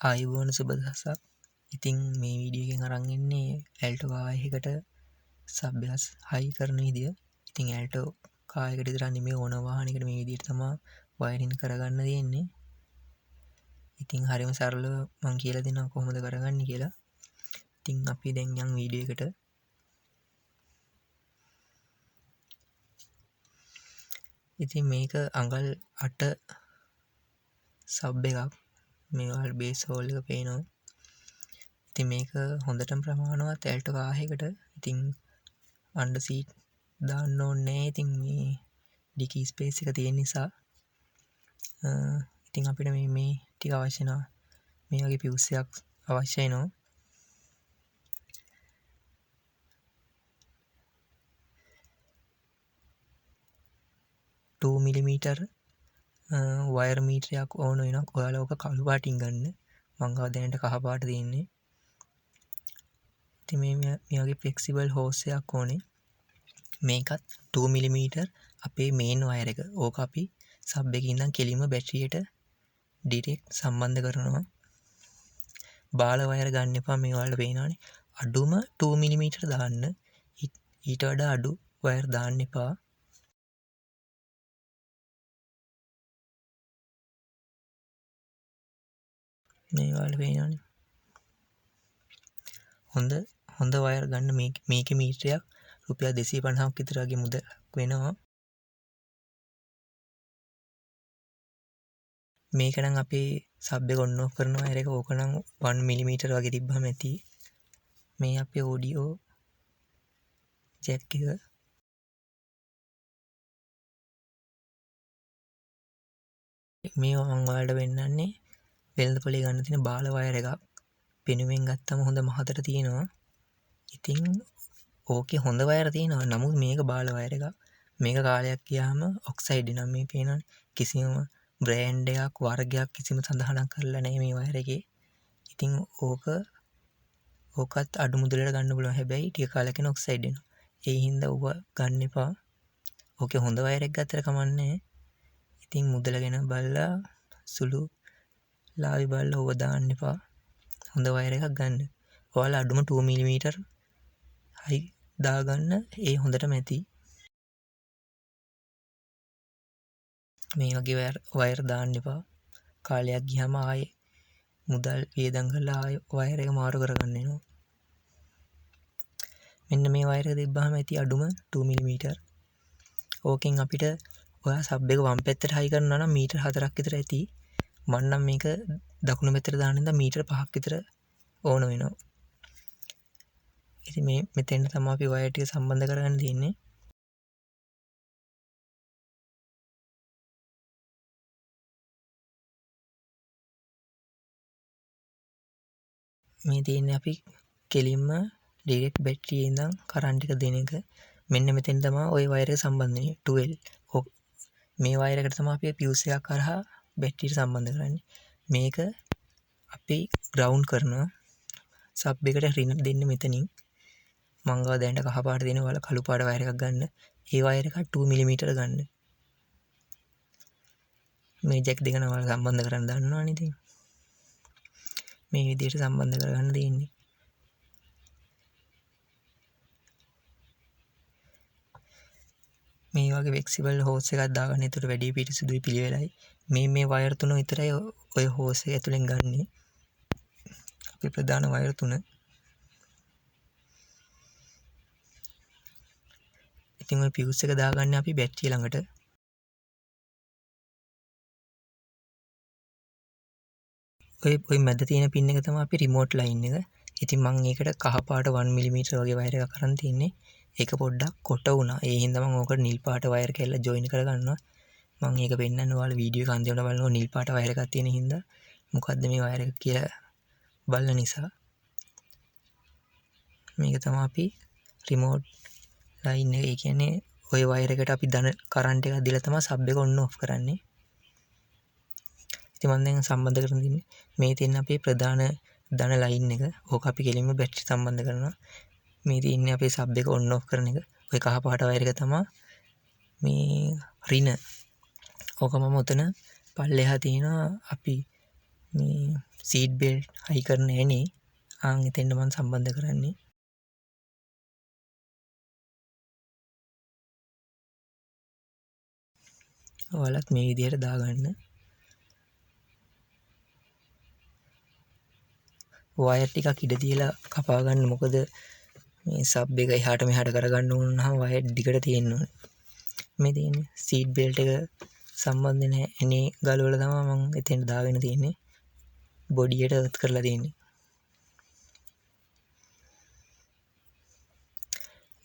ආයුබෝවන් සුබ දවසක්. ඉතින් මේ වීඩියෝ එකෙන් අරන් ඉන්නේ ඇල්ටෝ කාර් එකකට සබ් එක හයි කරන විදිය. ඉතින් ඇල්ටෝ කාර් එකට විතරක් නෙමෙයි ඕන වාහනයකට මේ විදිහට තමයි වයරින් කරගන්න තියෙන්නේ. ඉතින් හරිම සරලව මම කියලා දෙනවා කොහොමද කරගන්නේ කියලා. ඉතින් අපි දැන් යන් වීඩියෝ එකට. ඉතින් මේක අඟල් 8 සබ් එකක්. මේවල් බේස් හෝල් එක පේනවා. ඉතින් මේක හොඳටම ප්‍රමාණවත් ඇල්ටෝ කාර් එකකට. ඉතින් අන්ඩර් සීට් දාන්න ඕනේ නැහැ. ඉතින් මේ ඩිකි ස්පේස් එක තියෙන නිසා ඉතින් අපිට මේ ටික අවශ්‍ය නැහැ. මේ වගේ පියුස් එකක් අවශ්‍ය වෙනවා. $2mm වයර් මීටරයක් ඕන වෙනවා. ඔයාලා ඔක කළු පාටින් ගන්න. මං ගාව දැනට කහ පාට තියෙන්නේ. ඉතින් මේ වගේ ෆ්ලෙක්සිබල් හෝස් එකක් ඕනේ. මේකත් 2mm අපේ මේන් වයර් එක. ඕක අපි සබ් එකේ ඉඳන් කෙලින්ම බැටරියට ඩිරෙක්ට් සම්බන්ධ කරනවා. බාල වයර් ගන්න එපා. මේ වලට පේනවනේ. අඩුම 2mm දාන්න. ඊට වඩා අඩු වයර් දාන්න එපා. මේ වලට පේනවනේ. හොඳ වයර් ගන්න මේකේ මීටරයක් රුපියල් 250ක් විතර වගේ මුදලක් වෙනවා. මේක නම් අපේ සබ් එක ඔන් ඔෆ් කරන වයර් එක. ඕක නම් 1mm වගේ තිබ්බම ඇති. මේ අපේ ඔඩියෝ ජැක් එක. මේ මම ඔයාලට වෙන්නන්නේ වෙළඳ පොලේ ගන්න තියෙන බාල වයර් එකක්. පෙනුමෙන් ගත්තම හොඳ මහතට තියෙනවා. ඉතින් ඕකේ හොඳ වයර් තියෙනවා. නමුත් මේක බාල වයර් එකක්. මේක කාලයක් ගියාම ඔක්සයිඩ් වෙනවා. මේ පේනවනේ. කිසිම බ්‍රෑන්ඩ් එකක් වර්ගයක් කිසිම සඳහනක් කරලා නැහැ මේ වයර් එකේ. ඉතින් ඕකත් අඩු මුදලට ගන්න පුළුවන්. හැබැයි ටික කාලෙකින් ඔක්සයිඩ් වෙනවා. ඒ හින්දා ඌව ගන්න එපා. ඕකේ හොඳ වයර් එකක් ගත්තට කමක් නැහැ. ඉතින් මුදල ගැන බලලා සුළු ලාභි බලලා ඌව දාන්න එපා. හොඳ වයර් එකක් ගන්න. ඔයාලා අඩුම 2mm හයි දාගන්න. ඒ හොඳටම ඇති. මේ වගේ වයර් දාන්න එපා. කාලයක් ගියාම ආයේ මුදල් වියදම් කරලා ආයේ වයර් එක මාරු කරගන්න වෙනවා. මෙන්න මේ වයර් එක තිබ්බහම ඇති අඩුම 2mm. ඕකෙන් අපිට ඔයා සබ් එක වම් පැත්තට හයි කරනවා නම් මීටර් 4ක් විතර ඇති. මම නම් මේක දකුණු පැත්තට දාන්න ඉඳන් මීටර් 5ක් විතර ඕන වෙනවා. ඉතින් මෙතෙන් තමයි අපි වයර් ටික සම්බන්ධ කරගන්න තියෙන්නේ. මේ තියෙන්නේ අපි කෙලින්ම ඩිරෙක්ට් බැටරියේ ඉඳන් කරන්ට් එක දෙන එක. මෙන්න මෙතෙන් තමයි ওই වයර් එක සම්බන්ධ වෙන්නේ 12. මේ වයර් එකට තමයි අපි පියුස් එකක් කරහා බැටරියට සම්බන්ධ කරන්නේ. මේක අපි ග්‍රවුන්ඩ් කරනවා. සබ් එකට රින් දෙන්න මෙතනින්. මං ගාව දැනට කහ පාට දෙන වල කළු පාට වයර් එකක් ගන්න. ඒ වයර් එක 2mm ගන්න. මේ ජැක් දෙක නම් ඔයාලා සම්බන්ධ කරන්න දන්නවනේ ඉතින්. මේ විදිහට සම්බන්ධ කරගන්න තියෙන්නේ. මේ වගේ ෆ්ලෙක්සිබල් හෝස් එකක් දාගන්න. ඒතර වැඩි පිරිසිදුයි පිළිවෙලයි. මේ වයර් තුන විතරයි ඔය හෝස් එක ඇතුලෙන් ගන්නෙ. අපේ ප්‍රධාන වයර් තුන. ඉතින් ඔය පියුස් එක දාගන්නේ අපි බැටරිය ළඟට. ඔය මැද තියෙන පින් එක තමයි අපි රිමෝට් ලයින් එක. ඉතින් මම ඒකට කහ පාට 1mm වගේ වයර් එකක් අරන් තින්නේ. ඒක පොඩ්ඩක් කොට වුණා. ඒ හින්දා මම ඕකට නිල් පාට වයර් කැල්ල ජොයින් කරගන්නවා. මම ඒක පෙන්නන්න ඔයාලා වීඩියෝ එක අන්තිමට බලනවා. නිල් පාට වයර් එකක් තියෙන හින්දා මොකද්ද මේ වයර් එක කියලා බලන නිසා. මේක තමයි අපි රිමෝට් ලයින් එක. ඒ කියන්නේ ওই වයර් එකට අපි ධන කරන්ට් එකක් දීලා තමයි සබ් එක ඔන් ඔෆ් කරන්නේ. ඉතින් මම දැන් සම්බන්ධ කරගෙන තින්නේ මේ තියෙන අපේ ප්‍රධාන ධන ලයින් එක. ඕක අපි කෙලින්ම බැටරි සම්බන්ධ කරනවා. මේ තියෙන්නේ අපේ සබ් එක ඔන් ඔෆ් කරන එක. ඔය කහ පාට වයර් එක තමයි මේ රින. ඕක මම උතන පල්ලෙහා තියෙනවා අපි මේ සීට් බෙල්ට් හයි කරන ඇනේ එතෙන්ට මම සම්බන්ධ කරන්නේ. ඔයාලත් මේ විදිහට දාගන්න. වයර් ටිකක් ඉඩ තියලා කපා ගන්න. මොකද මේ සබ් එක එහාට මෙහාට කරගන්න ඕන නම් වයර් දිගට තියෙන්න ඕනේ. මේ තියෙන්නේ සීට් බෙල්ට් එක සම්බන්ධ වෙන ඇනේ ගලවලා තමයි මම එතෙන්ට දාගෙන තියෙන්නේ. බොඩියට අර්ත් කරලා තියෙන්නේ.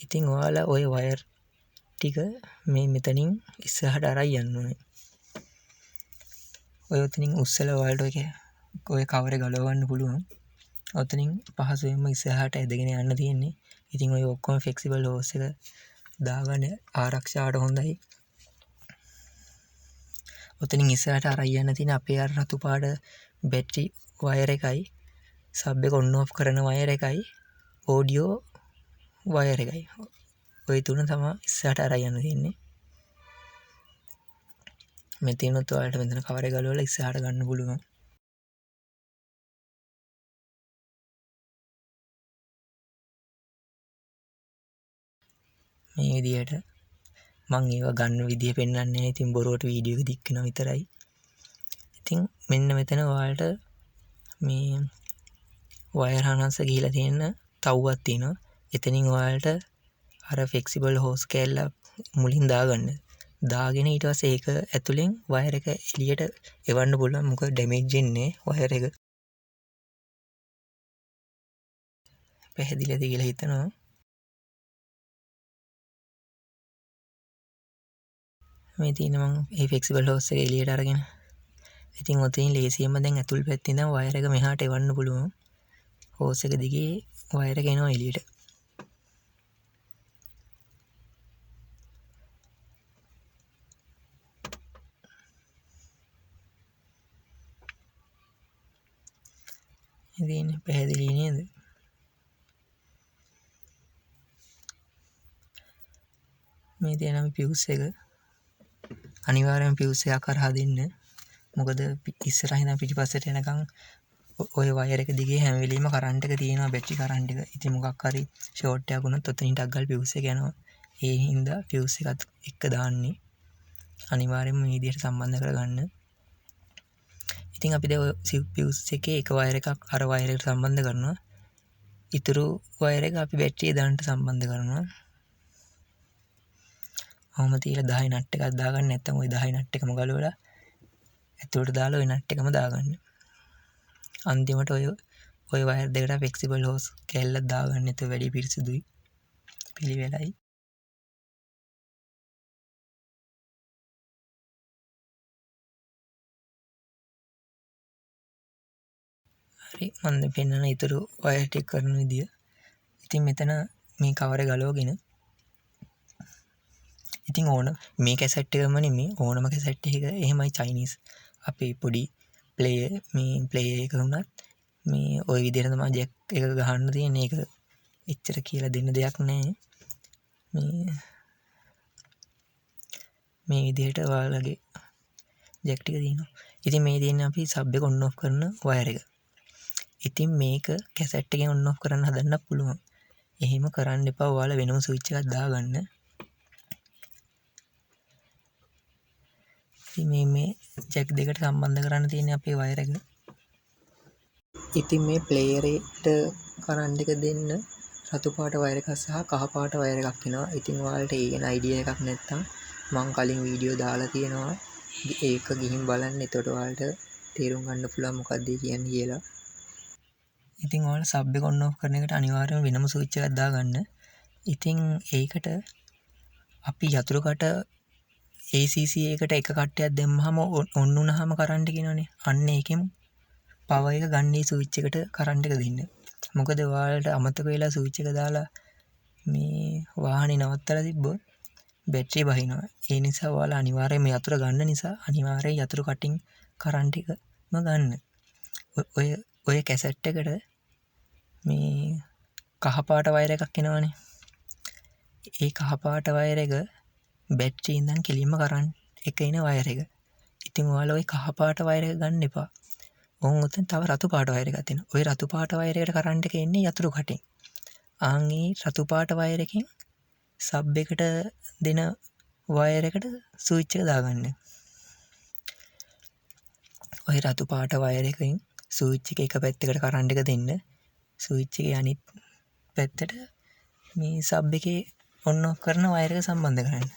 ඉතින් ඔයාලා ওই වයර් ටික මේ මෙතනින් ඉස්සරහට අරන් යන්න ඕනේ. ඔය උතනින් උස්සලා ඔයාලට ඔය කවරේ ගලව ගන්න පුළුවන්. ඔතනින් පහසුවෙන්ම ඉස්සරහට ඇදගෙන යන්න තියෙන්නේ. ඉතින් ඔය ඔක්කොම ෆ්ලෙක්සිබල් හෝස් එක දාගන්න ආරක්ෂාවට හොඳයි. ඔතනින් ඉස්සරහට අරන් යන්න තියෙන අපේ අර රතු පාට බැටරි වයර් එකයි, සබ් එක ඔන් ඔෆ් කරන වයර් එකයි, ඔඩියෝ වයර් එකයි. ඔය තුන තමයි ඉස්සරහට අරන් යන්න තියෙන්නේ. මෙතනත් ඔයාලට මෙතන කවරේ ගලවලා ඉස්සරහට ගන්න පුළුවන්. මේ විදිහට මම ඒවා ගන්න විදිය පෙන්වන්නේ නැහැ. ඉතින් බොරුවට වීඩියෝ එක දික් වෙනවා විතරයි. ඉතින් මෙන්න මෙතන ඔයාලට මේ වයර් හානස් ගිහිලා තියෙන තව්වක් තියෙනවා. එතනින් ඔයාලට අර ෆ්ලෙක්සිබල් හෝස් කෑල්ල මුලින් දාගන්න. දාගෙන ඊට පස්සේ ඒක ඇතුලෙන් වයර් එක එළියට එවන්න පුළුවන්. මොකද ඩැමේජ් වෙන්නේ වයර් එක. පැහැදිලිද කියලා හිතනවා. මේ තියෙන මම මේ ෆ්ලෙක්සිබල් හෝස් එක එළියට අරගෙන ඉතින් ඔතනින් ලේසියෙන්ම දැන් ඇතුල් පැත්තේ ඉඳන් වයර් එක මෙහාට එවන්න පුළුවන්. හෝස් එක දිගේ වයර් එක එනවා එළියට. ඉතින් පැහැදිලි නේද? මේ තියෙන පියුස් එක අනිවාර්යයෙන් පියුස් එකක් කරහා දෙන්න. මොකද ඉස්සරහින් පිටිපස්සට එනකන් ඔය වයර් එක දිගේ හැම වෙලෙම කරන්ට් එක තියෙනවා, බැටරි කරන්ට් එක. ඉතින් මොකක් හරි ෂෝට් එකක් වුණොත් ඔතනින් ටක් ගාලා පියුස් එක යනවා. ඒ හින්දා පියුස් එකත් එක්ක දාන්නේ. අනිවාර්යයෙන්ම මේ විදිහට සම්බන්ධ කරගන්න. ඉතින් අපි දැන් පියුස් එකේ එක වයර් එකක් අර වයර් එකට සම්බන්ධ කරනවා. ඊතුරු වයර් එක අපි බැටරිය දාන්නට සම්බන්ධ කරනවා. ඔහොම තියලා 10 නට් එකක් දාගන්න. නැත්නම් ওই 10 නට් එකම ගලවලා ඇතුළට දාලා ওই නට් එකම දාගන්න. අන්තිමට ඔය වයර් දෙකට ෆ්ලෙක්සිබල් හෝස් කෑල්ලක් දාගන්න. ඒක වැඩි පිරිසිදුයි. පිළිවෙලයි. හරි මම පෙන්නන ඊතුරු වයර් ටික කරන විදිය. ඉතින් මෙතන මේ කවරේ ගලවගෙන ඉතින් ඕන මේ කැසට් එකම නෙමෙයි ඕනම කැසට් එකක එහෙමයි චයිනීස් අපේ පොඩි ප්ලේයර් එක උනත් මේ ওই විදිහට තමයි ජැක් එක ගහන්න තියෙන්නේ. ඒක එච්චර කියලා දෙන්න දෙයක් නැහැ. මේ විදිහට ඔයාලගේ ජැක් ටික තියෙනවා. ඉතින් මේ තියෙන්නේ අපි සබ් එක ඔන් ඔෆ් කරන වයර් එක. ඉතින් මේක කැසට් එකෙන් ඔන් ඔෆ් කරන්න හදන්න පුළුවන්. එහෙම කරන්න එපා. ඔයාලා වෙනම ස්විච් එකක් දාගන්න. ඉතින් මේ ජැක් දෙකට සම්බන්ධ කරන්න තියෙන්නේ අපේ වයර් එක. ඉතින් මේ ප්ලේයර් එකට කරන්ට් එක දෙන්න රතු පාට වයර් එකක් සහ කහ පාට වයර් එකක් එනවා. ඉතින් ඔයාලට ඒ ගැන අයිඩියා එකක් නැත්නම් මම කලින් වීඩියෝ දාලා තියෙනවා. ඒක ගිහින් බලන්න. එතකොට ඔයාලට තේරුම් ගන්න පුළුවන් මොකක්ද කියන්නේ කියලා. ඉතින් ඔයාලා සබ් එක ඔන් ඔෆ් කරන එකට අනිවාර්යයෙන්ම වෙනම ස්විච් එකක් දාගන්න. ඉතින් ඒකට අපි යතුරු කට ACC එකට එක කට්ටයක් දැම්මහම ඔන් වුණාම කරන්ට් කියනවනේ. අන්න ඒකෙන් පවර් එක ගන්නේ ස්විච් එකට කරන්ට් එක දෙන්න. මොකද ඔයාලට අමතක වෙලා ස්විච් එක දාලා මේ වාහනේ නවත්තලා තිබ්බොත් බැටරිය බහිනවා. ඒ නිසා ඔයාලා අනිවාර්යයෙන් මේ යතුරු ගන්න නිසා අනිවාර්යයෙන් යතුරු කටින් කරන්ට් එකම ගන්න. ඔය කැසට් එකට මේ කහ පාට වයර් එකක් එනවනේ. ඒ කහ පාට වයර් එක බැටරිය ඉඳන් කෙලින්ම කරන්ට් එක එන වයර් එක. ඉතින් ඔයාලා ওই කහ පාට වයර් එක ගන්න එපා. ඕන් ඔතෙන් තව රතු පාට වයර් එකක් තියෙනවා. ওই රතු පාට වයර් එකට කරන්ට් එක එන්නේ යතුරු කටින්. ආන්ගේ රතු පාට වයර් එකෙන් සබ් එකට දෙන වයර් එකට ස්විච් එක දාගන්න. ඔය රතු පාට වයර් එකෙන් ස්විච් එක පැත්තකට කරන්ට් එක දෙන්න. ස්විච් එකේ අනිත් පැත්තට මේ සබ් එකේ ඔන් ඔෆ් කරන වයර් එක සම්බන්ධ කරන්න.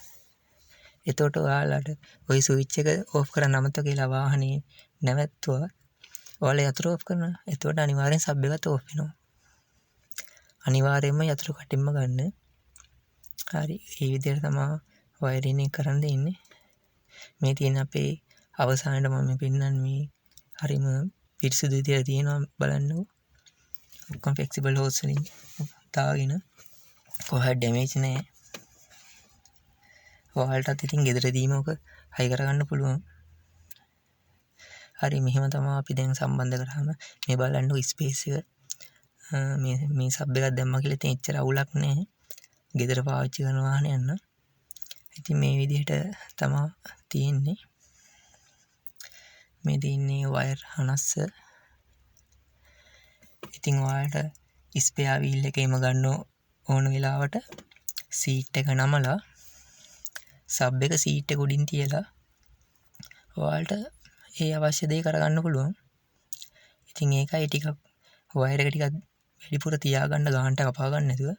එතකොට ඔයාලට ওই ස්විච් එක ඕෆ් කරන්න අමතක කියලා වාහනේ නැවැත්තුවා ඔයාලා යතුරු ඕෆ් කරනවා. එතකොට අනිවාර්යෙන් සබ් එකත් ඕෆ් වෙනවා. අනිවාර්යයෙන්ම යතුරු කටින්ම ගන්න. හරි. මේ විදිහට තමයි වයරින් එක කරන්න දෙන්නේ. මේ තියෙන අපේ අවසානයේ මම පෙන්නන්නේ මේ හරිම පිරිසිදු විදිහට තියෙනවා බලන්නකෝ. ඔක්කොම ෆ්ලෙක්සිබල් හෝස් වලින් දාගෙන කොහොමද ඩැමේජ් නැහැ. ඔයාලටත් ඉතින් ගෙදරදීම ඔක හයි කරගන්න පුළුවන්. හරි මෙහෙම තමයි අපි දැන් සම්බන්ධ කරාම මේ බලන්නකෝ ස්පේස් එක මේ සබ් එකක් දැම්මා කියලා ඉතින් එච්චර අවුලක් නැහැ. ගෙදර පාවිච්චි කරන වාහනේ යන්න. ඉතින් මේ විදිහට තමයි තියෙන්නේ. මේ තියෙන්නේ වයර් හනස්ස. ඉතින් ඔයාලට ස්පෙයා වීල් එකේම ගන්න ඕන වෙලාවට සීට් එක නමලා සබ් එක සීට් එක උඩින් තියලා ඔයාලට ඒ අවශ්‍ය දේ කරගන්න පුළුවන්. ඉතින් ඒකයි ටිකක් වයර් එක ටිකක් වැඩිපුර තියාගන්න ගානට කපා ගන්න නැතුව.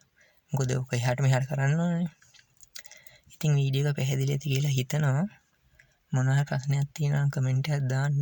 මොකද ඔක එහාට මෙහාට කරන්න ඕනේ. ඉතින් වීඩියෝ එක පැහැදිලි ඇති කියලා හිතනවා. මොනවා හරි ප්‍රශ්නයක් තියෙනවා නම් කමෙන්ට් එකක් දාන්න.